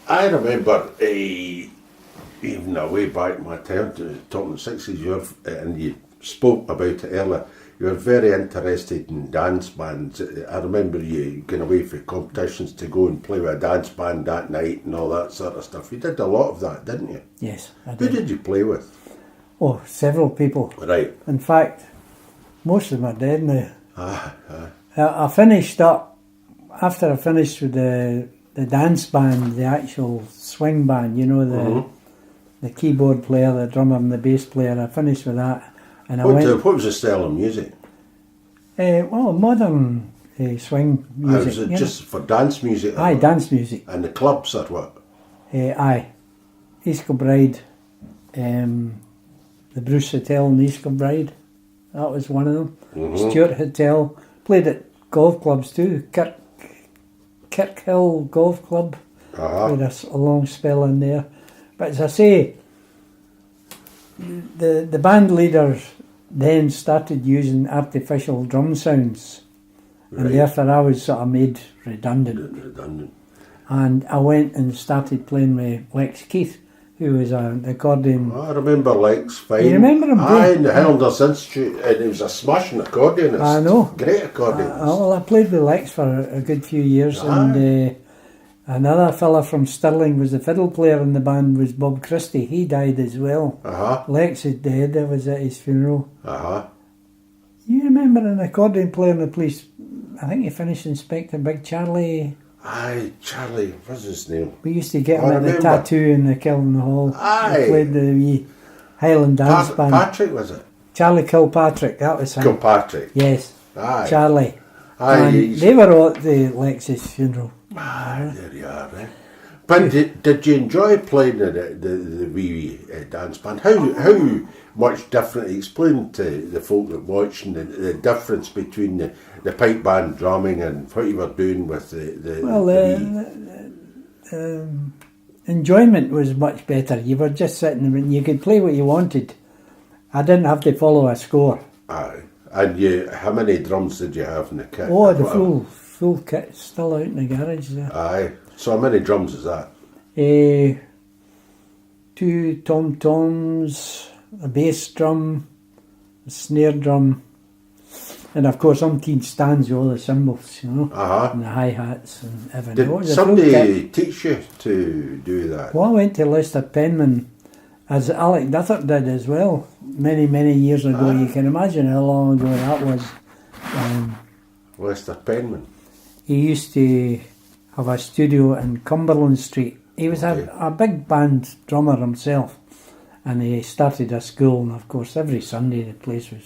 I remember, even way back in my time, talking 60s, and you spoke about it earlier, you were very interested in dance bands. I remember you going away for competitions to go and play with a dance band that night and all that sort of stuff. You did a lot of that, didn't you? Yes, I Who did. did you play with? Oh, several people. Right. In fact, most of them are dead now. Ah. I finished up, after I finished with the dance band, the actual swing band, you know, the keyboard player, the drummer and the bass player, I finished with that. And What was the style of music? Well, modern swing music. Was it just for dance music? Aye, dance music. And the clubs or what? Aye. East Kilbride, the Bruce Hotel in East Kilbride, that was one of them. Stuart Hotel, played at golf clubs too, Kirkhill Golf Club, played a long spell in there. But as I say, the band leaders then started using artificial drum sounds, and therefore I was sort of made redundant. And I went and started playing with Lex Keith, who was an accordion. I remember Lex fine. You remember him? Aye, in the Highlanders Institute, and he was a smashing accordionist. I know. Great accordionist. Well, I played with Lex for a good few years, and another fella from Stirling was the fiddle player in the band, was Bob Christie. He died as well. Lex is dead. I was at his funeral. You remember an accordion player in the police? I think he finished Inspector Big Charlie. Aye, Charlie, what's his name? We used to get him at the Tattoo in the Kiln Hall. Aye. He played the wee Highland dance band. Patrick, was it? Charlie Kilpatrick, that was him. Kilpatrick. Yes. Aye. Charlie. Aye. And they were all at the Lex's funeral. There you are, eh? But did you enjoy playing the wee dance band? How much different? Explain to the folk that watching the difference between the pipe band drumming and what you were doing with the enjoyment was much better. You were just sitting and you could play what you wanted. I didn't have to follow a score. Aye. And how many drums did you have in the kit? Oh, the full kit, still out in the garage there. Aye. So how many drums is that? 2 tom-toms, a bass drum, a snare drum, and of course umpteen stands with all the cymbals, you know, and the hi-hats and everything. Did somebody teach you to do that? Well, I went to Lester Penman, as Alec Duthert did as well, many, many years ago. You can imagine how long ago that was. Lester Penman. He used to have a studio in Cumberland Street. He was a big band drummer himself, and he started a school, and of course every Sunday the place was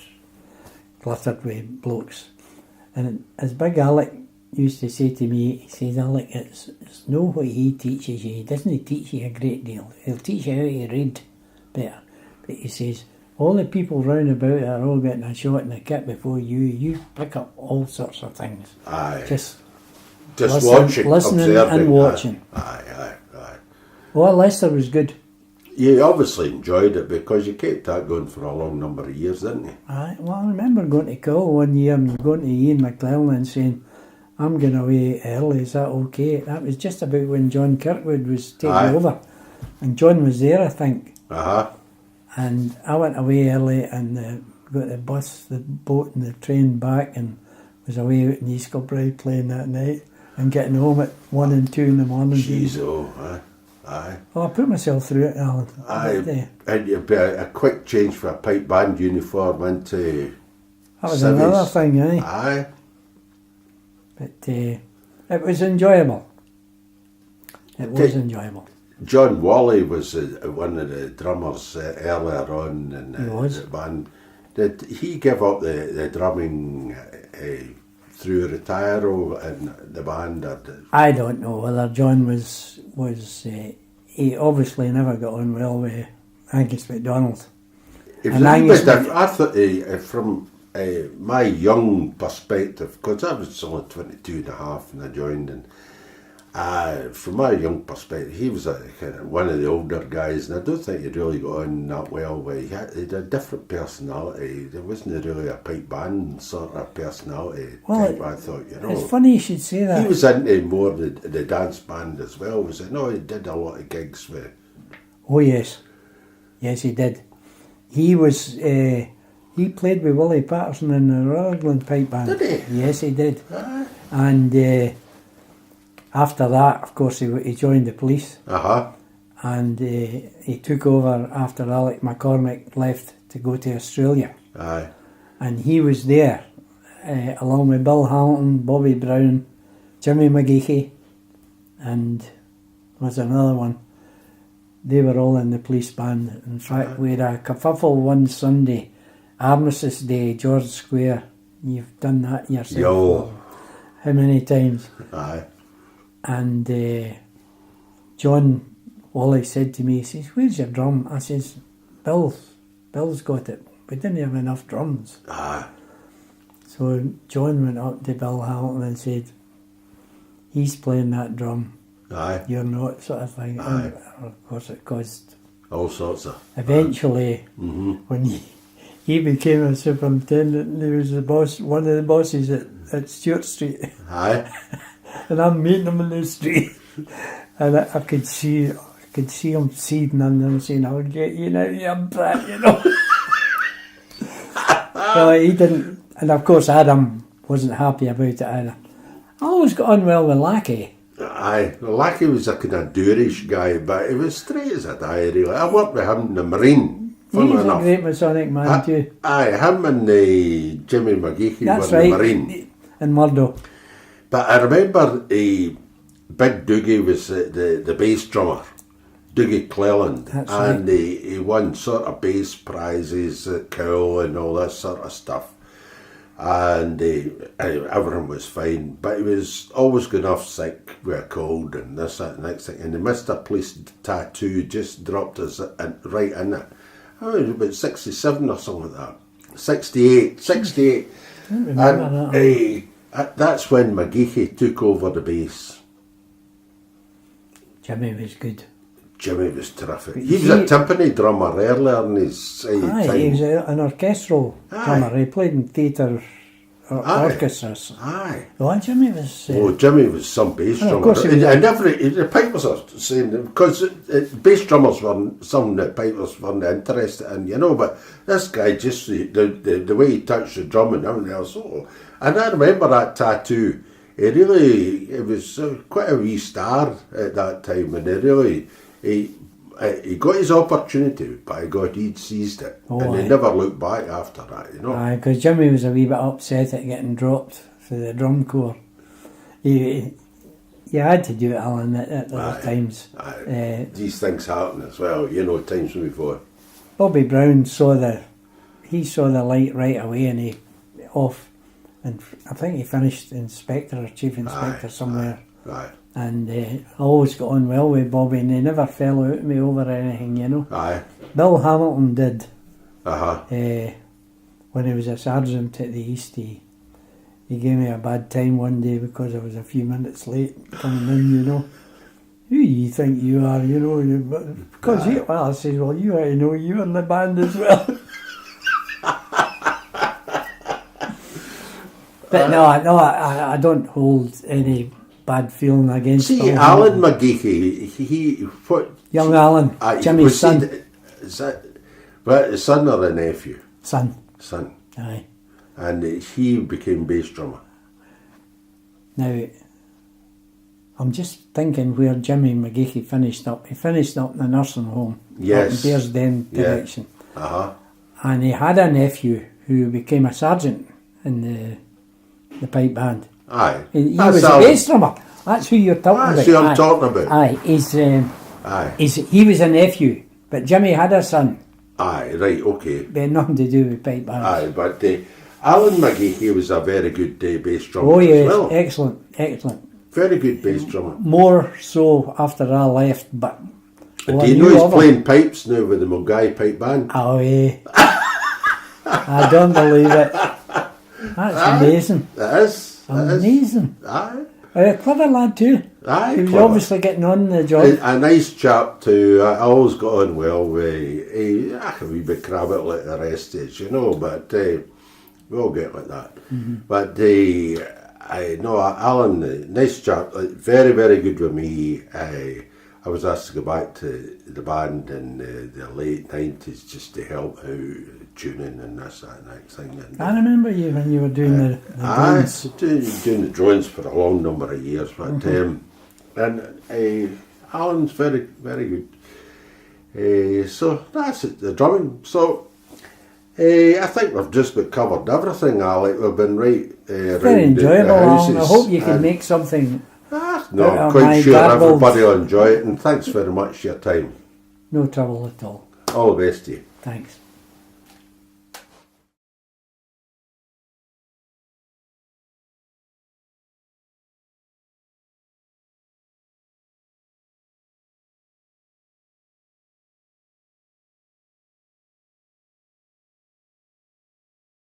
cluttered with blokes. And as Big Alec used to say to me, he says, Alec, it's no what he teaches you. He doesn't teach you a great deal. He'll teach you how to read better. But he says, all the people round about are all getting a shot in the kit before you pick up all sorts of things. Aye. Just listening observing, and watching. Aye. Well, Lester was good. You obviously enjoyed it because you kept that going for a long number of years, didn't you? Aye. Well, I remember going to call one year and going to Ian McClellan and saying, I'm going away early, is that okay? That was just about when John Kirkwood was taking over. And John was there, I think. And I went away early and got the bus, the boat and the train back and was away out in East Kilbride playing that night and getting home at 1 and 2 in the morning. Jeez, aye. Well, I put myself through it, Alan. Aye. And you'd be a quick change for a pipe band uniform into that was civvies. Another thing, eh? Aye. But it was enjoyable. It was enjoyable. John Wally was one of the drummers earlier on in the band. Did he give up the drumming through retire in the band? I don't know whether John was he obviously never got on well with Angus MacDonald. I thought from my young perspective, because I was only 22 and a half when I joined, and From my young perspective, he was kind of one of the older guys, and I don't think he'd really got on that well. But he had a different personality. There wasn't really a pipe band sort of personality type, I thought, It's funny you should say that. He was into more the dance band as well, was it? No, he did a lot of gigs with. Oh yes, yes he did. He was. He played with Willie Patterson in the Rutherglen Pipe Band. Did he? Yes, he did. And after that, of course, he joined the police. And he took over after Alec McCormick left to go to Australia. Aye. And he was there, along with Bill Hamilton, Bobby Brown, Jimmy McGeechy, and there was another one. They were all in the police band. In fact, we had a kerfuffle one Sunday, Armistice Day, George Square. You've done that yourself. Yo. How many times? Aye. And John Wally said to me, he says, "Where's your drum?" I says, Bill's got it. We didn't have enough drums. Aye. So John went up to Bill Hamilton and said, "He's playing that drum. Aye. You're not," sort of thing. Aye. And of course it caused... All sorts of... Eventually, when he became a superintendent, he was the boss, one of the bosses at Stewart Street. Aye. And I'm meeting him in the street. And I could see him seething under him saying, "I'll get you now, you brat," So he didn't, and of course Adam wasn't happy about it either. I always got on well with Lackey. Aye, well, Lackey was a kind of dourish guy, but he was straight as a die, really. I worked with him in the Marine, He was a great Masonic man too. Aye, him and Jimmy McGeechy That's were in right. the Marine. And Murdo. But I remember Big Doogie was the bass drummer, Doogie Cleland, That's and right. he won sort of bass prizes at Cowell and all that sort of stuff. And everything was fine, but he was always going off sick with a cold and this, that, and the next thing. And the Mr. Police tattoo just dropped us right in it. I was about 67 or something like that. 68. I don't remember that. That's when McGeechy took over the bass. Jimmy was good. Jimmy was terrific. He was a timpani drummer earlier in his time. He was an orchestral drummer. He played in theatre orchestras. Aye. Oh, Jimmy was... Jimmy was some bass and of drummer. course he was And the Pipers are saying, because bass drummers were something that Pipers weren't interested in, but this guy just, the way he touched the drum and everything else. And I remember that tattoo. It was quite a wee star at that time, and he got his opportunity, by God, he'd seized it, and he never looked back after that, Aye, because Jimmy was a wee bit upset at getting dropped for the drum corps. You had to do it, Alan, at those times. Aye. These things happen as well, times before. Bobby Brown saw the light right away, and he off, and I think he finished inspector or chief inspector somewhere. Aye. And I always got on well with Bobby, and he never fell out with me over anything, Aye. Bill Hamilton did. When he was a sergeant at the East, he gave me a bad time one day because I was a few minutes late coming in, Who do you think you are, Because I said, well, you ought to know you're in the band as well. But no, I don't hold any bad feeling against See, Bill Alan Hamilton. McGeechy, Young Alan, Jimmy's son. Is that a son or a nephew? Son. Aye. And he became bass drummer. Now, I'm just thinking where Jimmy McGeechy finished up. He finished up in the nursing home. Yes. Up in Bearsden direction. Yeah. And he had a nephew who became a sergeant in the pipe band. Aye. He was a bass drummer. That's who you're talking about. That's who I'm talking about. Aye. He was a nephew, but Jimmy had a son. Aye, right, okay. They had nothing to do with pipe bands. Aye, but Alan McGeechy was a very good bass drummer as well. Excellent. Very good bass drummer. More so after I left, but... And do you know he's playing pipes now with the Mulgai Pipe Band? Oh, yeah. I don't believe it. That's amazing. That is. Amazing. Aye. Clever lad too. Aye, He was clever. obviously getting on the job. A nice chap too. I always got on well with a wee bit crabbit like the rest is, you know, but we all get like that. But I know Alan, nice chap, like, very, very good with me. I was asked to go back to the band in the late 90s just to help out tuning and this, that, and that thing. And, I remember you when you were doing the I drones. doing the drones for a long number of years, but and Alan's very, very good. So that's it, the drumming. So I think we've just about covered everything, Alec. We've been right Very around enjoyable, the Alan. houses. I hope you can and- make something. No, out I'm of quite my sure garbled- everybody will enjoy it, and thanks very much for your time. No trouble at all. All the best to you. Thanks.